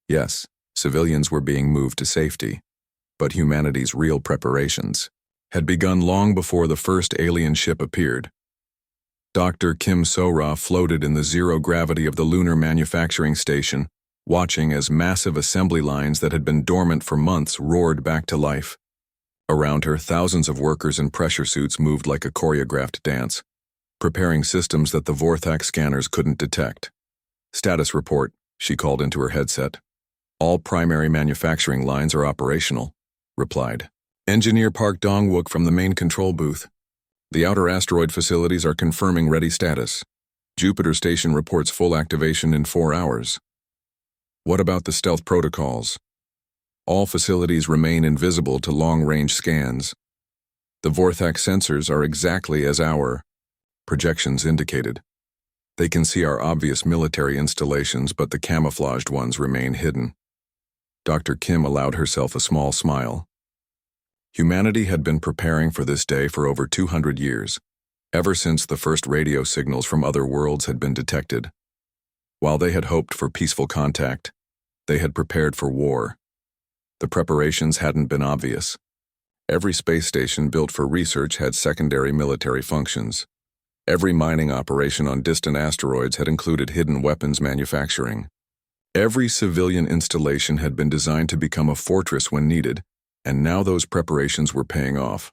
Yes, civilians were being moved to safety, but humanity's real preparations had begun long before the first alien ship appeared. Dr. Kim So-ra floated in the zero gravity of the lunar manufacturing station, watching as massive assembly lines that had been dormant for months roared back to life. Around her, thousands of workers in pressure suits moved like a choreographed dance, preparing systems that the Vorthak scanners couldn't detect. "Status report," she called into her headset. "All primary manufacturing lines are operational," replied Engineer Park Dong-wook from the main control booth. "The outer asteroid facilities are confirming ready status. Jupiter Station reports full activation in 4 hours. What about the stealth protocols? All facilities remain invisible to long-range scans. The Vorthak sensors are exactly as our projections indicated. They can see our obvious military installations, but the camouflaged ones remain hidden." Dr. Kim allowed herself a small smile. Humanity had been preparing for this day for over 200 years, ever since the first radio signals from other worlds had been detected. While they had hoped for peaceful contact, they had prepared for war. The preparations hadn't been obvious. Every space station built for research had secondary military functions. Every mining operation on distant asteroids had included hidden weapons manufacturing. Every civilian installation had been designed to become a fortress when needed, and now those preparations were paying off.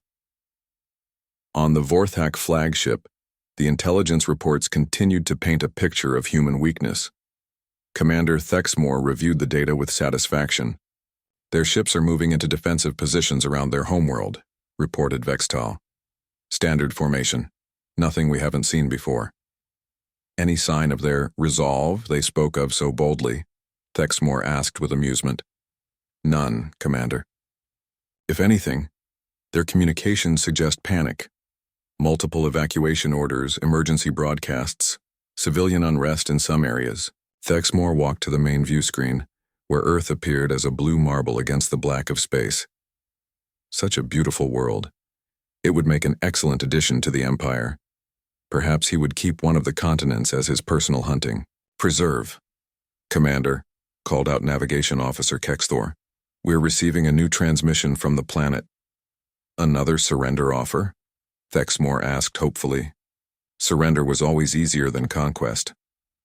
On the Vorthak flagship, the intelligence reports continued to paint a picture of human weakness. Commander Thexmore reviewed the data with satisfaction. "Their ships are moving into defensive positions around their homeworld," reported Vextal. "Standard formation. Nothing we haven't seen before." "Any sign of their resolve they spoke of so boldly?" Thexmore asked with amusement. "None, Commander. If anything, their communications suggest panic. Multiple evacuation orders, emergency broadcasts, civilian unrest in some areas." Thexmore walked to the main view screen, where Earth appeared as a blue marble against the black of space. Such a beautiful world. It would make an excellent addition to the Empire. Perhaps he would keep one of the continents as his personal hunting preserve. "Commander," called out Navigation Officer Kexthor, "we're receiving a new transmission from the planet." "Another surrender offer?" Thexmore asked hopefully. Surrender was always easier than conquest.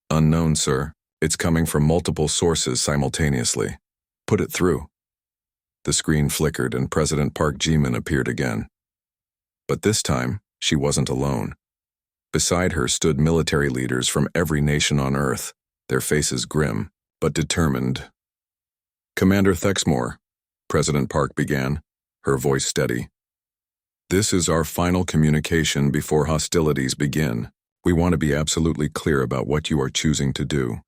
"Unknown, sir. It's coming from multiple sources simultaneously. Put it through." The screen flickered and President Park Ji-min appeared again. But this time, she wasn't alone. Beside her stood military leaders from every nation on Earth, their faces grim, but determined. "Commander Thexmore, President Park began, her voice steady. This is our final communication before hostilities begin. We want to be absolutely clear about what you are choosing to do.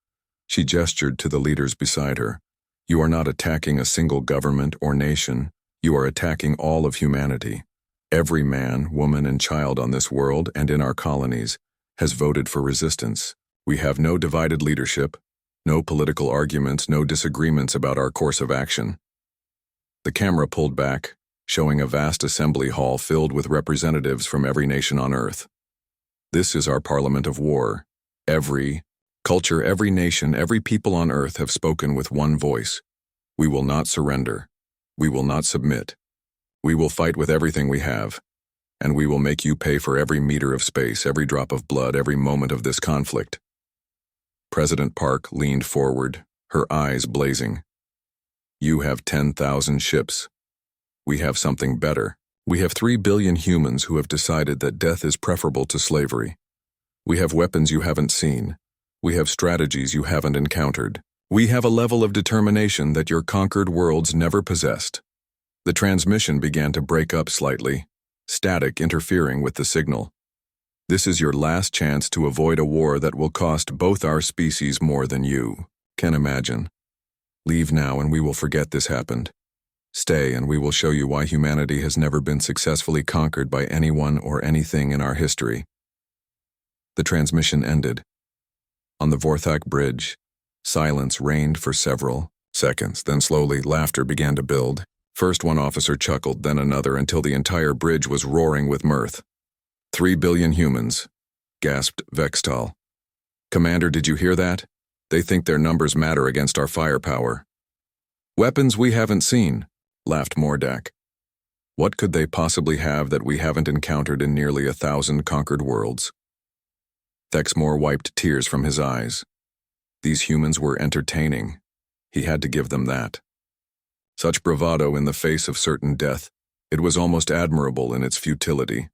She gestured to the leaders beside her. You are not attacking a single government or nation. You are attacking all of humanity. Every man, woman, and child on this world and in our colonies has voted for resistance. We have no divided leadership, no political arguments, no disagreements about our course of action. The camera pulled back, showing a vast assembly hall filled with representatives from every nation on Earth. This is our Parliament of War. Every culture, every nation, every people on Earth have spoken with one voice. We will not surrender. We will not submit. We will fight with everything we have, and we will make you pay for every meter of space, every drop of blood, every moment of this conflict. President Park leaned forward, her eyes blazing. You have 10,000 ships. We have something better. We have 3 billion humans who have decided that death is preferable to slavery. We have weapons you haven't seen. We have strategies you haven't encountered. We have a level of determination that your conquered worlds never possessed. The transmission began to break up slightly, static interfering with the signal. This is your last chance to avoid a war that will cost both our species more than you can imagine. Leave now and we will forget this happened. Stay and we will show you why humanity has never been successfully conquered by anyone or anything in our history. The transmission ended. On the Vorthak Bridge, silence reigned for several seconds, then slowly laughter began to build. First one officer chuckled, then another, until the entire bridge was roaring with mirth. 3 billion humans, gasped Vextal. Commander, did you hear that? They think their numbers matter against our firepower. Weapons we haven't seen, laughed Mordak. What could they possibly have that we haven't encountered in nearly 1,000 conquered worlds? Thexmore wiped tears from his eyes. These humans were entertaining. He had to give them that. Such bravado in the face of certain death, it was almost admirable in its futility.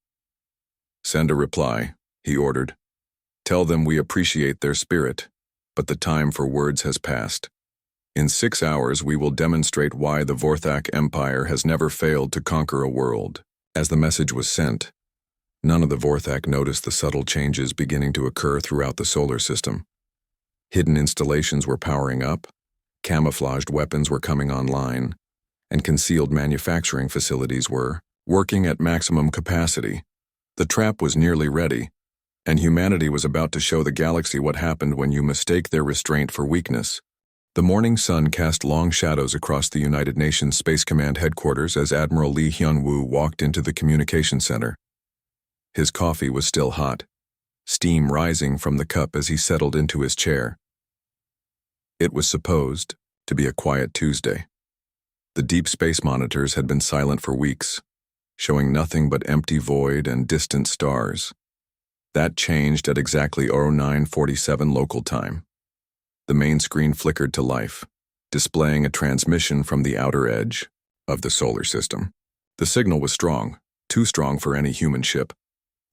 Send a reply, he ordered. Tell them we appreciate their spirit, but the time for words has passed. In 6 hours we will demonstrate why the Vorthak Empire has never failed to conquer a world. As the message was sent, none of the Vorthak noticed the subtle changes beginning to occur throughout the solar system. Hidden installations were powering up, camouflaged weapons were coming online, and concealed manufacturing facilities were working at maximum capacity. The trap was nearly ready, and humanity was about to show the galaxy what happened when you mistake their restraint for weakness. The morning sun cast long shadows across the United Nations Space Command headquarters as Admiral Lee Hyun-woo walked into the communication center. His coffee was still hot, steam rising from the cup as he settled into his chair. It was supposed to be a quiet Tuesday. The deep space monitors had been silent for weeks, showing nothing but empty void and distant stars. That changed at exactly 09:47 local time. The main screen flickered to life, displaying a transmission from the outer edge of the solar system. The signal was strong, too strong for any human ship.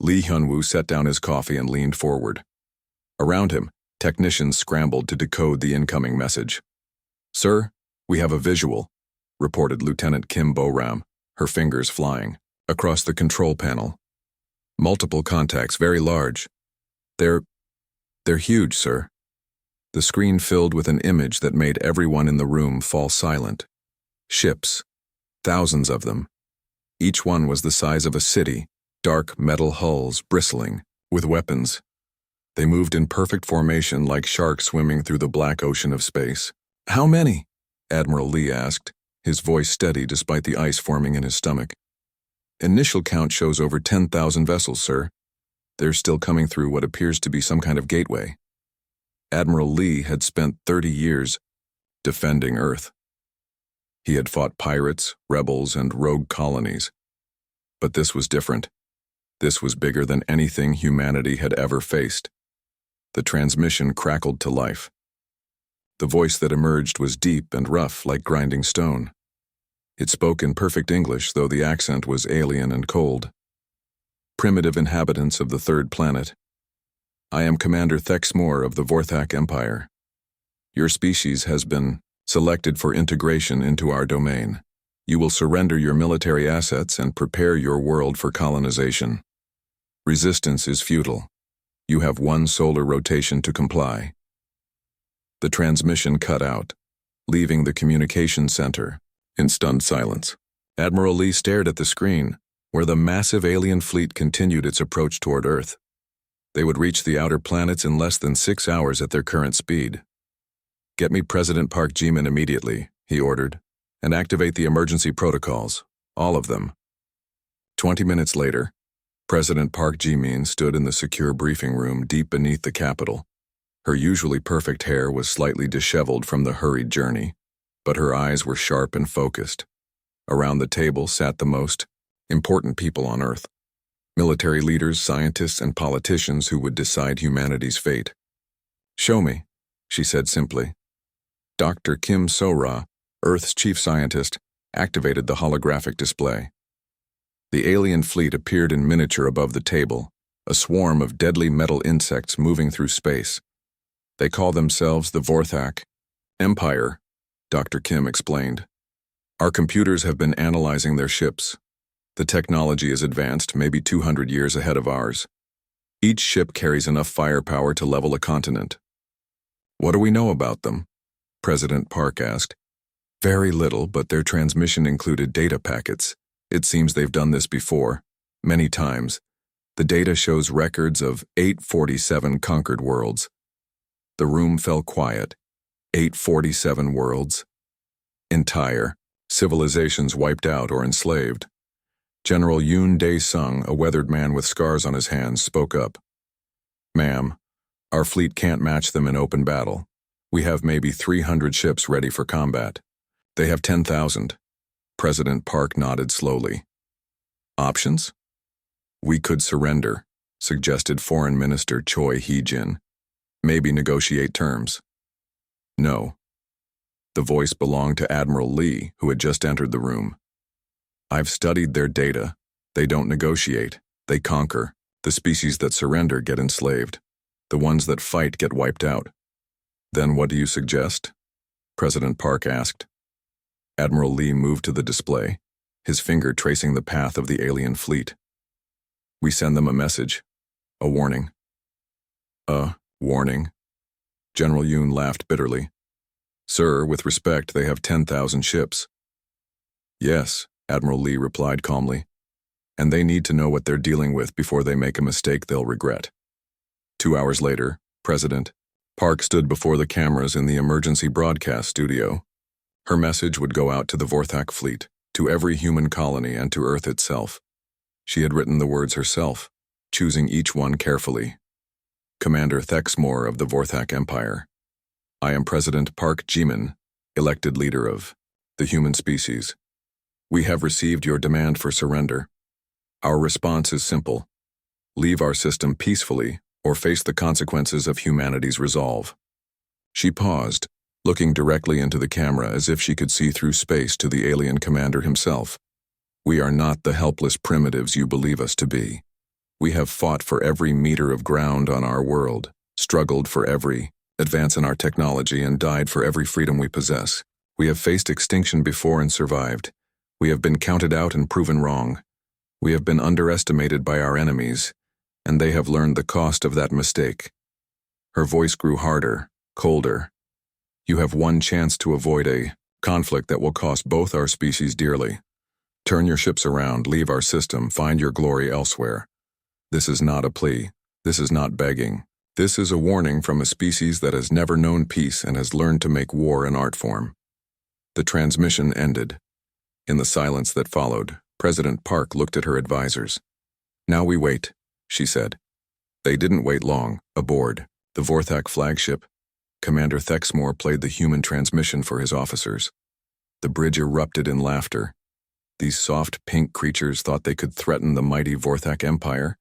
Lee Hyun-woo set down his coffee and leaned forward. Around him, technicians scrambled to decode the incoming message. Sir, we have a visual, reported Lieutenant Kim Bo-ram, her fingers flying, across the control panel. Multiple contacts, very large. They're huge, sir. The screen filled with an image that made everyone in the room fall silent. Ships, thousands of them. Each one was the size of a city, dark metal hulls bristling with weapons. They moved in perfect formation like sharks swimming through the black ocean of space. How many? Admiral Lee asked, his voice steady despite the ice forming in his stomach. Initial count shows over 10,000 vessels, sir. They're still coming through what appears to be some kind of gateway. Admiral Lee had spent 30 years defending Earth. He had fought pirates, rebels, and rogue colonies. But this was different. This was bigger than anything humanity had ever faced. The transmission crackled to life. The voice that emerged was deep and rough like grinding stone. It spoke in perfect English, though the accent was alien and cold. Primitive inhabitants of the third planet. I am Commander Thexmore of the Vorthak Empire. Your species has been selected for integration into our domain. You will surrender your military assets and prepare your world for colonization. Resistance is futile. You have one solar rotation to comply. The transmission cut out, leaving the communication center in stunned silence. Admiral Lee stared at the screen, where the massive alien fleet continued its approach toward Earth. They would reach the outer planets in less than 6 hours at their current speed. "Get me President Park Ji-min immediately," he ordered, "and activate the emergency protocols, all of them." 20 minutes later, President Park Ji-min stood in the secure briefing room deep beneath the Capitol. Her usually perfect hair was slightly disheveled from the hurried journey, but her eyes were sharp and focused. Around the table sat the most important people on Earth: military leaders, scientists, and politicians who would decide humanity's fate. "Show me," she said simply. Dr. Kim So-ra, Earth's chief scientist, activated the holographic display. The alien fleet appeared in miniature above the table, a swarm of deadly metal insects moving through space. "They call themselves the Vorthak Empire," Dr. Kim explained. "Our computers have been analyzing their ships. The technology is advanced, maybe 200 years ahead of ours. Each ship carries enough firepower to level a continent." "What do we know about them?" President Park asked. "Very little, but their transmission included data packets. It seems they've done this before, many times. The data shows records of 847 conquered worlds." The room fell quiet. 847 worlds. Entire civilizations wiped out or enslaved. General Yoon Dae-sung, a weathered man with scars on his hands, spoke up. "Ma'am, our fleet can't match them in open battle. We have maybe 300 ships ready for combat. They have 10,000. President Park nodded slowly. "Options?" "We could surrender," suggested Foreign Minister Choi Hee-jin. "Maybe negotiate terms." "No." The voice belonged to Admiral Lee, who had just entered the room. "I've studied their data. They don't negotiate. They conquer. The species that surrender get enslaved. The ones that fight get wiped out." "Then what do you suggest?" President Park asked. Admiral Lee moved to the display, his finger tracing the path of the alien fleet. "We send them a message. A warning." "A warning?" General Yoon laughed bitterly. "Sir, with respect, they have 10,000 ships." "Yes," Admiral Lee replied calmly. "And they need to know what they're dealing with before they make a mistake they'll regret." 2 hours later, President Park stood before the cameras in the emergency broadcast studio. Her message would go out to the Vorthak fleet, to every human colony, and to Earth itself. She had written the words herself, choosing each one carefully. "Commander Thexmore of the Vorthak Empire. I am President Park Ji-min, elected leader of the human species. We have received your demand for surrender. Our response is simple. Leave our system peacefully or face the consequences of humanity's resolve." She paused, looking directly into the camera as if she could see through space to the alien commander himself. "We are not the helpless primitives you believe us to be. We have fought for every meter of ground on our world, struggled for every advance in our technology, and died for every freedom we possess. We have faced extinction before and survived. We have been counted out and proven wrong. We have been underestimated by our enemies, and they have learned the cost of that mistake." Her voice grew harder, colder. "You have one chance to avoid a conflict that will cost both our species dearly. Turn your ships around, leave our system, find your glory elsewhere. This is not a plea. This is not begging. This is a warning from a species that has never known peace and has learned to make war an art form." The transmission ended. In the silence that followed, President Park looked at her advisors. "Now we wait," she said. They didn't wait long. Aboard the Vorthak flagship, Commander Thexmore played the human transmission for his officers. The bridge erupted in laughter. These soft pink creatures thought they could threaten the mighty Vorthak Empire,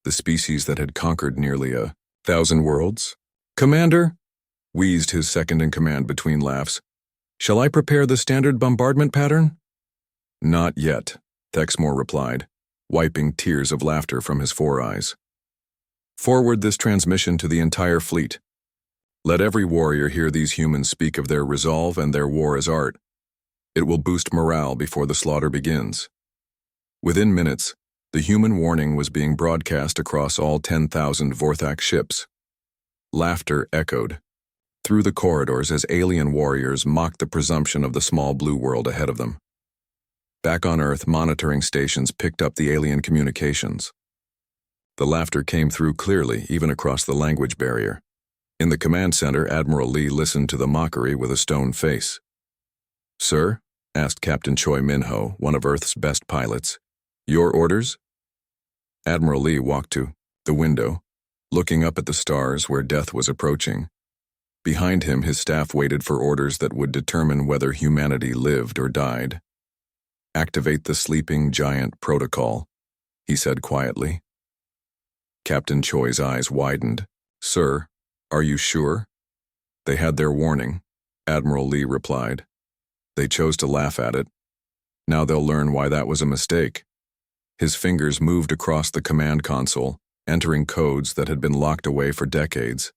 the species that had conquered nearly 1,000 worlds. "Commander," wheezed his second-in-command between laughs, "shall I prepare the standard bombardment pattern?" "Not yet," Thexmore replied, wiping tears of laughter from his 4 eyes. "Forward this transmission to the entire fleet. Let every warrior hear these humans speak of their resolve and their war as art. It will boost morale before the slaughter begins. Within minutes, the human warning was being broadcast across all 10,000 Vorthak ships. Laughter echoed through the corridors as alien warriors mocked the presumption of the small blue world ahead of them. Back on Earth, monitoring stations picked up the alien communications. The laughter came through clearly, even across the language barrier. In the command center, Admiral Lee listened to the mockery with a stone face. "Sir?" asked Captain Choi Minho, one of Earth's best pilots. "Your orders?" Admiral Lee walked to the window, looking up at the stars where death was approaching. Behind him, his staff waited for orders that would determine whether humanity lived or died. "Activate the sleeping giant protocol," he said quietly. Captain Choi's eyes widened. "Sir, are you sure?" "They had their warning," Admiral Lee replied. "They chose to laugh at it. Now they'll learn why that was a mistake." His fingers moved across the command console, entering codes that had been locked away for decades.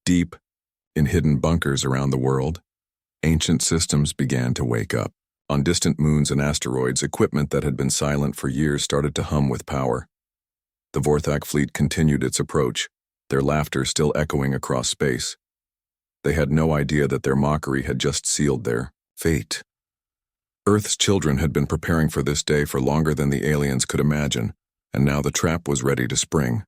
Deep, in hidden bunkers around the world, ancient systems began to wake up. On distant moons and asteroids, equipment that had been silent for years started to hum with power. The Vorthak fleet continued its approach, their laughter still echoing across space. They had no idea that their mockery had just sealed their fate. Earth's children had been preparing for this day for longer than the aliens could imagine, and now the trap was ready to spring.